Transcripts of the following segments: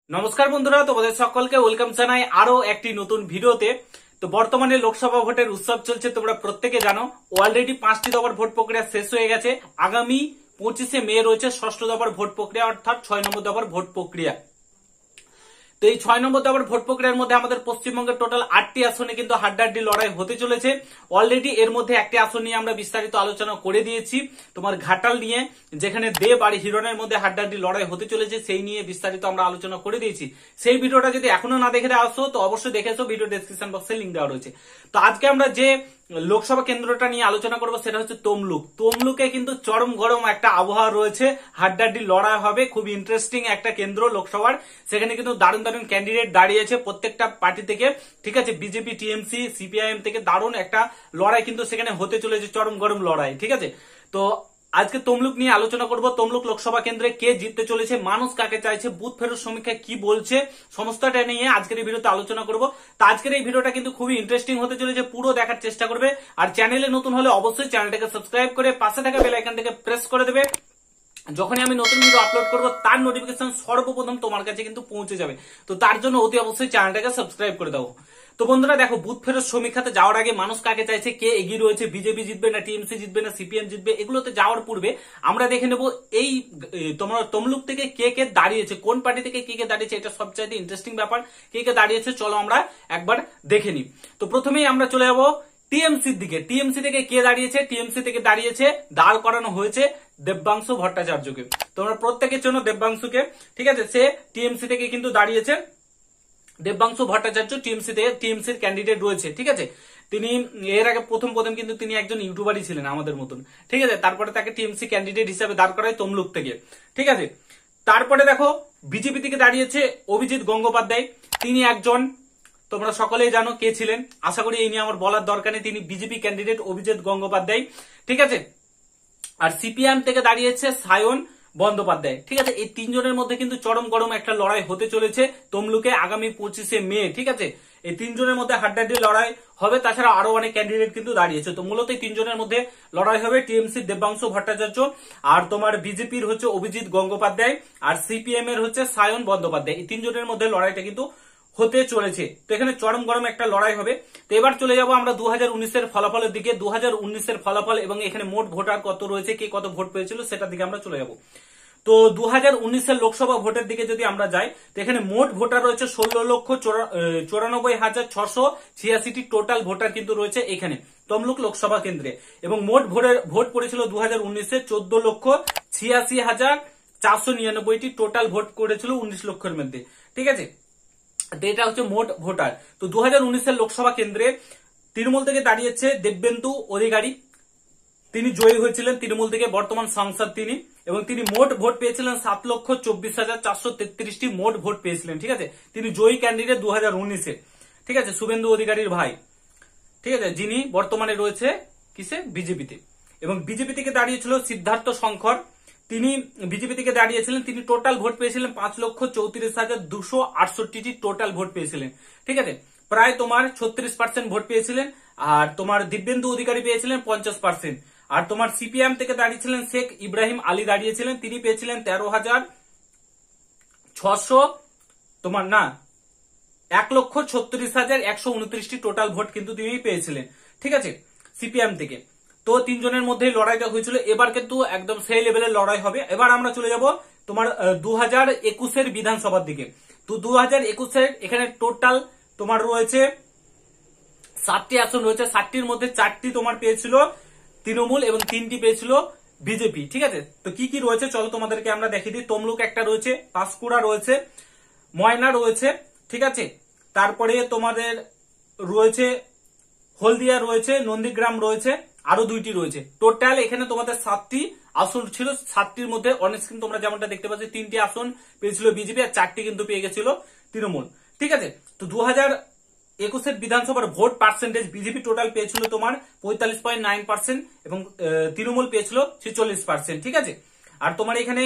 নমস্কার বন্ধুরা, তোমাদের সকলকে ওয়েলকাম জানাই আরো একটি নতুন ভিডিওতে। তো বর্তমানে লোকসভা ভোটের উৎসব চলছে, তোমরা প্রত্যেকে জানো। অলরেডি 5টি দফার ভোট প্রক্রিয়া শেষ হয়ে গেছে। আগামী 25শে মে রয়েছে 6ষ্ঠ দফার ভোট প্রক্রিয়া, অর্থাৎ 6 নম্বর দফার ভোট প্রক্রিয়া। তো এই 6 নম্বর দফার ভোট প্রক্রিয়ার মধ্যে আমাদের পশ্চিমবঙ্গের টোটাল 8টি আসনে কিন্তু হাড্ডাহাড্ডি লড়াই হতে চলেছে। অলরেডি এর মধ্যে একটি আসন নিয়ে আমরা বিস্তারিত আলোচনা করে দিয়েছি, তোমার ঘাটাল নিয়ে, যেখানে দেব আর হিরণের মধ্যে হাড্ডাহাড্ডি লড়াই হতে চলেছে, সেই নিয়ে বিস্তারিত আমরা আলোচনা করে দিয়েছি। সেই ভিডিওটা যদি এখনো না দেখে আসো তো অবশ্যই দেখে এসো, ভিডিও ডেসক্রিপশন বক্সে লিংক দেওয়া রয়েছে। তো আজকে আমরা যে লোকসভা কেন্দ্রটা নিয়ে আলোচনা করবো সেটা হচ্ছে তমলুক। তমলুকে কিন্তু চরম গরম একটা আবহাওয়া রয়েছে, হাড্ডাহাড্ডি লড়াই হবে, খুব ইন্টারেস্টিং একটা কেন্দ্র লোকসভার। সেখানে কিন্তু দারুণ দারুণ ক্যান্ডিডেট দাঁড়িয়েছে প্রত্যেকটা পার্টি থেকে, ঠিক আছে, বিজেপি, টিএমসি, সিপিআইএম থেকে দারুণ একটা লড়াই কিন্তু সেখানে হতে চলেছে, চরম গরম লড়াই, ঠিক আছে। তো আজকে তমলুক নিয়ে আলোচনা করব। তমলুক লোকসভা কেন্দ্রে কে জিততে চলেছে, মানুষ কাকে চাইছে, বুথ ফেরত সমীক্ষা কি বলছে, সমস্তটা নিয়ে আজকের এই ভিডিওতে আলোচনা করব। তো আজকের এই ভিডিওটা কিন্তু খুবই ইন্টারেস্টিং হতে চলেছে, পুরো দেখার চেষ্টা করবে। আর চ্যানেলে নতুন হলে অবশ্যই চ্যানেলটাকে সাবস্ক্রাইব করে পাশে থাকা বেল আইকনটাকে প্রেস করে দেবে। যখনই আমি নতুন ভিডিও আপলোড করব তার নোটিফিকেশন সর্বপ্রথম তোমার কাছে কিন্তু পৌঁছে যাবে। তো তার জন্য অতি অবশ্যই চ্যানেলটাকে সাবস্ক্রাইব করে দাও। তো বন্ধুরা দেখো, বুথ ফেরত সমীক্ষাতে যাওয়ার আগে মানুষ কাকে চাইছে, কে এগিয়ে রয়েছে, বিজেপি জিতবে না টিএমসি জিতবে না সিপিএম জিতবে, এগুলোতে যাওয়ার পূর্বে আমরা দেখে নেব এই তোমরা তমলুক থেকে কে কে দাঁড়িয়েছে, কোন পার্টি থেকে কে কে দাঁড়িয়েছে, এটা সবচাইতে ইন্টারেস্টিং ব্যাপার। কে কে দাঁড়িয়েছে চলো আমরা একবার দেখে নিই। তো প্রথমেই আমরা চলে যাবো টিএমসির দিকে। টিএমসি থেকে কে দাঁড়িয়েছে, টিএমসি থেকে দাঁড়িয়েছে, দাঁড় করানো হয়েছে দেবাংশু ভট্টাচার্যকে। তোমরা প্রত্যেকের জন্য দেবাংশুকে, ঠিক আছে, সে টিএমসি থেকে কিন্তু দাঁড়িয়েছে। দেবাংশু ভট্টাচার্য টিএমসির ক্যান্ডিডেট রয়েছে, ঠিক আছে। তিনি এর আগে প্রথম কিন্তু তিনি একজন ইউটিউবারই ছিলেন আমাদের মতন, ঠিক আছে। তারপরে তাকে টিএমসি ক্যান্ডিডেট হিসেবে দাঁড় করায় তমলুক থেকে, ঠিক আছে। তারপরে দেখো বিজেপি থেকে দাঁড়িয়েছে অভিজিৎ গঙ্গোপাধ্যায়। তিনি একজন, তোমরা সকলেই জানো কে ছিলেন, আশা করি এই নিয়ে আমার বলার দরকার নেই। তিনি বিজেপি ক্যান্ডিডেট অভিজিৎ গঙ্গোপাধ্যায়, ঠিক আছে। আর সিপিএম থেকে দাঁড়িয়েছে সায়ন বন্দ্যোপাধ্যায়, ঠিক আছে। এই তিনজনের মধ্যে কিন্তু চরম গরম একটা লড়াই হতে চলেছে তমলুকে আগামী 25শে মে, ঠিক আছে। এই তিনজনের মধ্যে হাড্ডাহাড্ডি লড়াই হবে। তাছাড়া আরো অনেক ক্যান্ডিডেট কিন্তু দাঁড়িয়েছে। তো মূলত এই তিনজনের মধ্যে লড়াই হবে, টিএমসি দেবাংশু ভট্টাচার্য, আর তোমার বিজেপির হচ্ছে অভিজিৎ গঙ্গোপাধ্যায়, আর সিপিএম এর হচ্ছে সায়ন বন্দ্যোপাধ্যায়। এই তিনজনের মধ্যে লড়াইটা কিন্তু হতে চলেছে। তো এখানে চরম গরম একটা লড়াই হবে। তো এবার চলে যাব আমরা 2019-এর ফলাফলের দিকে। 2019-এর ফলাফল এবং এখানে মোট ভোটার কত রয়েছে, কে কত ভোট পেয়েছিল সেটার দিকে আমরা চলে যাব। তো 2019-এর লোকসভা ভোটের দিকে যদি আমরা যাই, তো এখানে মোট ভোটার রয়েছে 16,94,686টি টোটাল ভোটার কিন্তু রয়েছে এখানে তমলুক লোকসভা কেন্দ্রে। এবং মোট ভোট পড়েছিল 2019-এ 14,86,499টি টোটাল ভোট করেছিল 19 লক্ষের মধ্যে, ঠিক আছে। এটা হচ্ছে মোট ভোটার। তো 2019-এর লোকসভা কেন্দ্রে তৃণমূল থেকে দাঁড়িয়েছে দেববেন্দু অধিকারী। তিনি জয়ী হয়েছিলেন তৃণমূল থেকে, বর্তমান সাংসদ তিনি, এবং তিনি মোট ভোট পেয়েছিলেন 7,24,433টি মোট ভোট পেয়েছিলেন, ঠিক আছে। তিনি জয়ী ক্যান্ডিডেট 2019-এ, ঠিক আছে, শুভেন্দু অধিকারীর ভাই, ঠিক আছে, যিনি বর্তমানে রয়েছে কিসে, বিজেপিতে। এবং বিজেপি থেকে দাঁড়িয়েছিল সিদ্ধার্থ শঙ্কর। তিনি বিজেপি থেকে দাঁড়িয়েছিলেন, তিনি টোটাল ভোট পেয়েছিলেন 5,34,268টি টোটাল ভোট পেয়েছিলেন, ঠিক আছে। প্রায় তোমার 36% ভোট পেয়েছিলেন। আর তোমার দিব্যেন্দু অধিকারী পেয়েছিলেন 50%। আর তোমার সিপিএম থেকে দাঁড়িয়েছিলেন শেখ ইব্রাহিম আলী দাঁড়িয়েছিলেন, তিনি পেয়েছিলেন 13,600 তোমার না 1,36,129টি টোটাল ভোট কিন্তু তিনি পেয়েছিলেন, ঠিক আছে, সিপিএম থেকে। তো তিনজনের মধ্যে লড়াইটা হয়েছিল। এবার কিন্তু একদম সেই লেভেলের লড়াই হবে। এবার আমরা চলে যাব তোমার 2021-এর বিধানসভার দিকে। তো 2021-এর এখানে টোটাল তোমার রয়েছে 7টি আসন রয়েছে। 7টির মধ্যে 4টি তোমার পেয়েছিল তৃণমূল এবং 3টি পেয়েছিল বিজেপি, ঠিক আছে। তো কি কি রয়েছে চলো তোমাদেরকে আমরা দেখিয়ে দিই। তমলুক একটা রয়েছে, পাঁশকুড়া রয়েছে, ময়না রয়েছে, ঠিক আছে। তারপরে তোমাদের রয়েছে হলদিয়া রয়েছে, নন্দীগ্রাম রয়েছে, আরো 2টি রয়েছে। টোটাল এখানে তোমাদের 7টি আসন ছিল। 7টির মধ্যে অনেক স্ক্রিন তোমরা যেমনটা দেখতে পাচ্ছ 3টি আসন পেয়েছিল বিজেপি আর 4টি কিন্তু পেয়ে গেছিল তৃণমূল, ঠিক আছে। তো 2021-এর বিধানসভার ভোট পার্সেন্টেজ বিজেপি টোটাল পেয়েছিল তোমার 45.9% এবং তৃণমূল পেয়েছিল 46%, ঠিক আছে। আর তোমার এখানে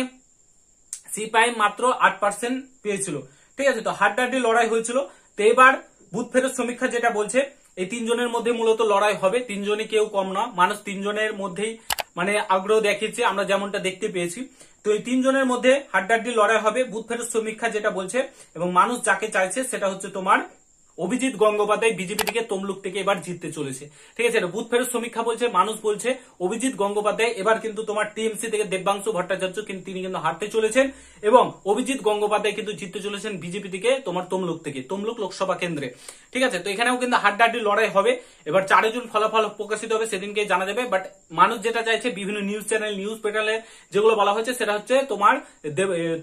সিপিআইএম মাত্র 8% পেয়েছিল, ঠিক আছে। তো হাড্ডাহাড্ডি লড়াই হয়েছিল। তো এবার বুথ ফেরত সমীক্ষা যেটা বলছে এই তিনজনের মধ্যে মূলত লড়াই হবে। তিনজনই কেউ কম না, মানুষ তিনজনের মধ্যেই মানে আগ্রহ দেখিয়েছে, আমরা যেমনটা দেখতে পেয়েছি। তো এই তিনজনের মধ্যে হাড্ডাহাড্ডি লড়াই হবে। বুথ ফেরত সমীক্ষা যেটা বলছে এবং মানুষ যাকে চাইছে সেটা হচ্ছে তোমার অভিজিৎ গঙ্গোপাধ্যায় বিজেপি থেকে তমলুক থেকে এবার জিততে চলেছে। ঠিক আছে, এটা বুথ ফেরত সমীক্ষা বলছে, মানুষ বলছে অভিজিৎ গঙ্গোপাধ্যায় এবার কিন্তু তোমার টিএমসি থেকে দেববাংশু ভট্টাচার্য কিন্তু তিনি কিন্তু হারতে চলেছেন এবং অভিজিৎ গঙ্গোপাধ্যায় কিন্তু জিততে চলেছেন বিজেপি থেকে তোমার তমলুক লোকসভা কেন্দ্রে। ঠিক আছে, তো এখানেও কিন্তু হাড্ডাহাড্ডি লড়াই হবে। এবার 4 জুন ফলাফল প্রকাশিত হবে, সেদিনকে জানা যাবে। বাট মানুষ যেটা চাইছে, বিভিন্ন নিউজ চ্যানেল নিউজ পোর্টালে যেগুলো বলা হয়েছে সেটা হচ্ছে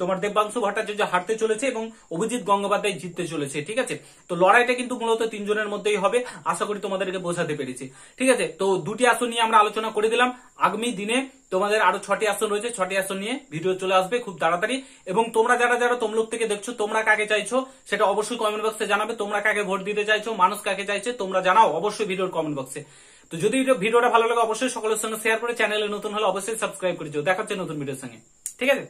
তোমার দেববাংশু ভট্টাচার্য হারতে চলেছে এবং অভিজিৎ গঙ্গোপাধ্যায় জিততে চলেছে। ঠিক আছে, তো লড়াইটা কিন্তু মূলত তিনজনের মধ্যেই হবে। আশা করি তোমাদেরকে বোঝাতে পেরেছি। ঠিক আছে, তো 2টি আসন নিয়ে আমরা আলোচনা করে দিলাম। আগামী দিনে তোমাদের আরো 6টি আসন রয়েছে, 6টি আসন নিয়ে ভিডিও চলে আসবে খুব তাড়াতাড়ি। এবং তোমরা যারা যারা তমলুক থেকে দেখছো, তোমরা কাকে চাইছো সেটা অবশ্যই কমেন্ট বক্সে জানাবে। তোমরা কাকে ভোট দিতে চাইছো, মানুষ কাকে চাইছে তোমরা জানাও অবশ্যই ভিডিওর কমেন্ট বক্সে। তো যদি ভিডিওটা ভালো লাগে অবশ্যই সকলের সঙ্গে শেয়ার করে, চ্যানেলে নতুন হলে অবশ্যই সাবস্ক্রাইব করে দিও। দেখা হচ্ছে নতুন ভিডিওর সঙ্গে। ঠিক আছে।